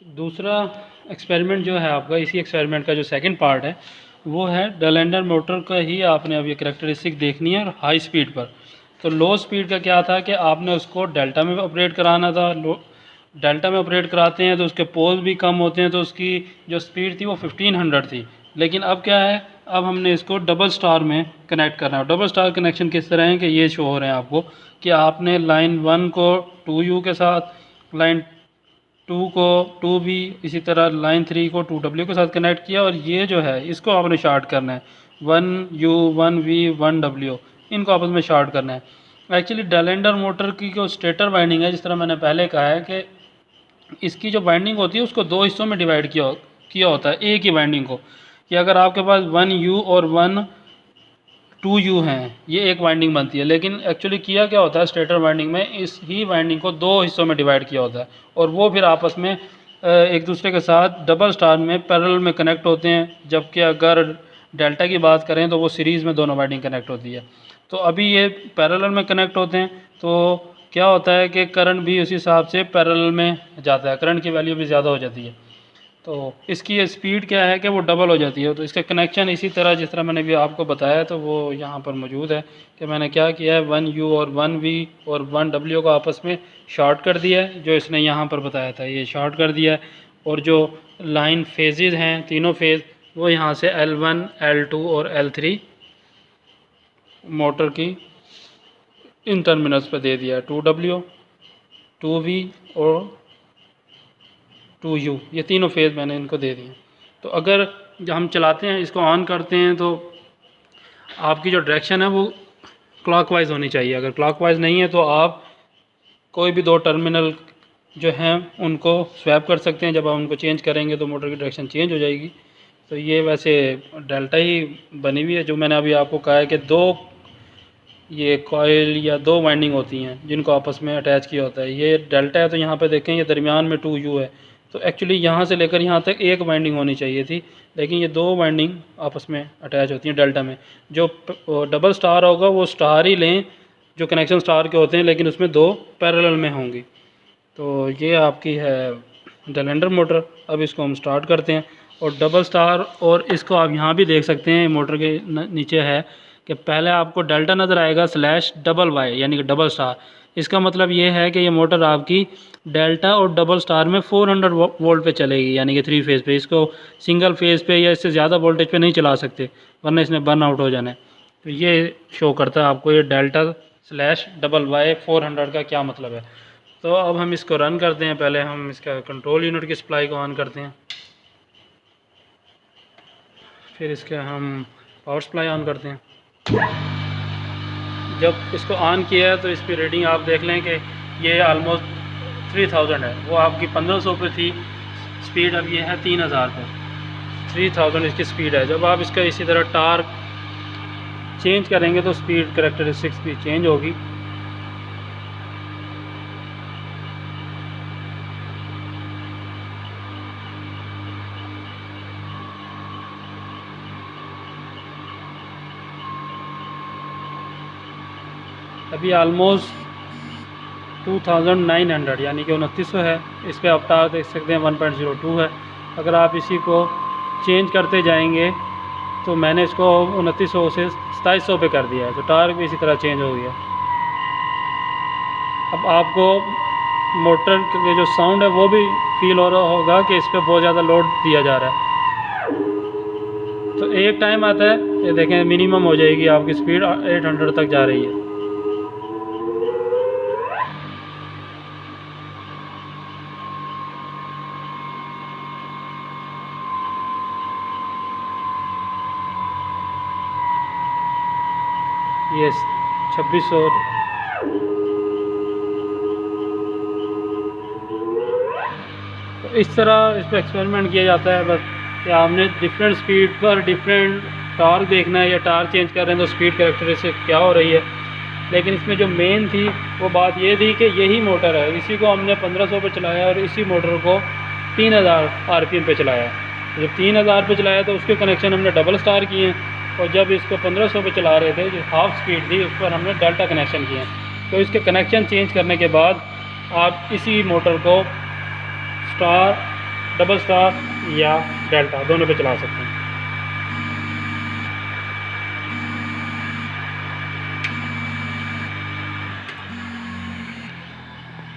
दूसरा एक्सपेरिमेंट जो है आपका, इसी एक्सपेरिमेंट का जो सेकंड पार्ट है वो है डेलेंडर मोटर का ही आपने अब ये करैक्टरिस्टिक देखनी है और हाई स्पीड पर। तो लो स्पीड का क्या था कि आपने उसको डेल्टा में ऑपरेट कराना था। डेल्टा में ऑपरेट कराते हैं तो उसके पोल भी कम होते हैं, तो उसकी जो स्पीड थी वो 1500 थी। लेकिन अब क्या है, अब हमने इसको डबल स्टार में कनेक्ट करना है। डबल स्टार कनेक्शन किस तरह है कि ये शो हो रहे हैं आपको कि आपने लाइन 1 को 2U के साथ, लाइन 2 को 2B, इसी तरह लाइन 3 को 2W के साथ कनेक्ट किया, और ये जो है इसको आपने शार्ट करना है 1U 1V 1W, इनको आपस में शार्ट करना है। एक्चुअली डेलेंडर मोटर की जो स्टेटर वाइंडिंग है, जिस तरह मैंने पहले कहा है कि इसकी जो वाइंडिंग होती है उसको दो हिस्सों में डिवाइड किया होता है एक ही वाइंडिंग को, कि अगर आपके पास 1U और 2U हैं, ये एक वाइंडिंग बनती है। लेकिन एक्चुअली किया क्या होता है स्टेटर वाइंडिंग में, इस ही वाइंडिंग को दो हिस्सों में डिवाइड किया होता है, और वो फिर आपस में एक दूसरे के साथ डबल स्टार में पैरेलल में कनेक्ट होते हैं। जबकि अगर डेल्टा की बात करें तो वो सीरीज़ में दोनों वाइंडिंग कनेक्ट होती है। तो अभी ये पैरेलल में कनेक्ट होते हैं, तो क्या होता है कि करंट भी उसी हिसाब से पैरेलल में जाता है, करंट की वैल्यू भी ज़्यादा हो जाती है। तो इसकी स्पीड क्या है कि वो डबल हो जाती है। तो इसका कनेक्शन इसी तरह जिस तरह मैंने भी आपको बताया तो वो यहाँ पर मौजूद है कि मैंने क्या किया है 1U और 1V और 1W को आपस में शॉर्ट कर दिया है, जो इसने यहाँ पर बताया था ये शॉर्ट कर दिया है। और जो लाइन फेजेज़ हैं तीनों फेज़, वो यहाँ से L1 L2 और L3 मोटर की इन टर्मिनल्स पर दे दिया है, 2W 2V और 2U, ये तीनों फेज़ मैंने इनको दे दिए। तो अगर हम चलाते हैं, इसको ऑन करते हैं, तो आपकी जो डायरेक्शन है वो क्लॉकवाइज होनी चाहिए। अगर क्लॉकवाइज नहीं है तो आप कोई भी दो टर्मिनल जो हैं उनको स्वैप कर सकते हैं। जब आप उनको चेंज करेंगे तो मोटर की डायरेक्शन चेंज हो जाएगी। तो ये वैसे डेल्टा ही बनी हुई है, जो मैंने अभी आपको कहा है कि दो ये कॉइल या दो वाइंडिंग होती हैं जिनको आपस में अटैच किया होता है। ये डेल्टा है, तो यहाँ पे देखें ये दरमियान में 2U है। तो एक्चुअली यहाँ से लेकर यहाँ तक एक वाइंडिंग होनी चाहिए थी, लेकिन ये दो वाइंडिंग आपस में अटैच होती हैं डेल्टा में। जो डबल स्टार होगा वो स्टार ही लें जो कनेक्शन स्टार के होते हैं, लेकिन उसमें दो पैरेलल में होंगी। तो ये आपकी है डेलेंडर मोटर। अब इसको हम स्टार्ट करते हैं, और डबल स्टार, और इसको आप यहाँ भी देख सकते हैं मोटर के नीचे है कि पहले आपको डेल्टा नज़र आएगा /Y यानी कि डबल स्टार। इसका मतलब ये है कि ये मोटर आपकी डेल्टा और डबल स्टार में 400 वोल्ट पे चलेगी, यानी कि 3 फेज़ पे। इसको सिंगल फेज़ पे या इससे ज़्यादा वोल्टेज पे नहीं चला सकते, वरना इसने बर्न आउट हो जाना है। तो ये शो करता है आपको ये डेल्टा/Y 400 का क्या मतलब है। तो अब हम इसको रन करते हैं। पहले हम इसका कंट्रोल यूनिट की सप्लाई को ऑन करते हैं, फिर इसके हम पावर सप्लाई ऑन करते हैं। जब इसको ऑन किया है तो इस पर रीडिंग आप देख लें कि ये ऑलमोस्ट 3000 है। वो आपकी 1500 पे थी स्पीड, अब ये है 3000 पे। 3000 इसकी स्पीड है। जब आप इसका इसी तरह टार्क चेंज करेंगे तो स्पीड करैक्टरिस्टिक्स भी चेंज होगी। अभी ऑलमोस्ट 2900 यानी कि 2900 है। इस पर आप टार देख सकते हैं 1.02 है। अगर आप इसी को चेंज करते जाएंगे तो मैंने इसको 2900 से 2700 पे कर दिया है, तो टार्क भी इसी तरह चेंज हो गया। अब आपको मोटर के जो साउंड है वो भी फील हो रहा होगा कि इस पर बहुत ज़्यादा लोड दिया जा रहा है। तो एक टाइम आता है, ये देखें मिनिमम हो जाएगी आपकी स्पीड 800 तक जा रही है। ये 2600। तो इस तरह इस पर एक्सपेरिमेंट किया जाता है। बस कि आपने डिफरेंट स्पीड पर डिफरेंट टार्क देखना है, या टार्क चेंज कर रहे हैं तो स्पीड कैरेक्टरिस्टिक क्या हो रही है। लेकिन इसमें जो मेन थी वो बात ये थी कि यही मोटर है, इसी को हमने 1500 पे चलाया और इसी मोटर को 3000 RPM पे चलाया। जब 3000 पे चलाया तो उसके कनेक्शन हमने डबल स्टार किए हैं, और जब इसको 1500 पे चला रहे थे जो हाफ स्पीड थी उस पर हमने डेल्टा कनेक्शन किए हैं। तो इसके कनेक्शन चेंज करने के बाद आप इसी मोटर को स्टार डबल स्टार या डेल्टा दोनों पे चला सकते हैं।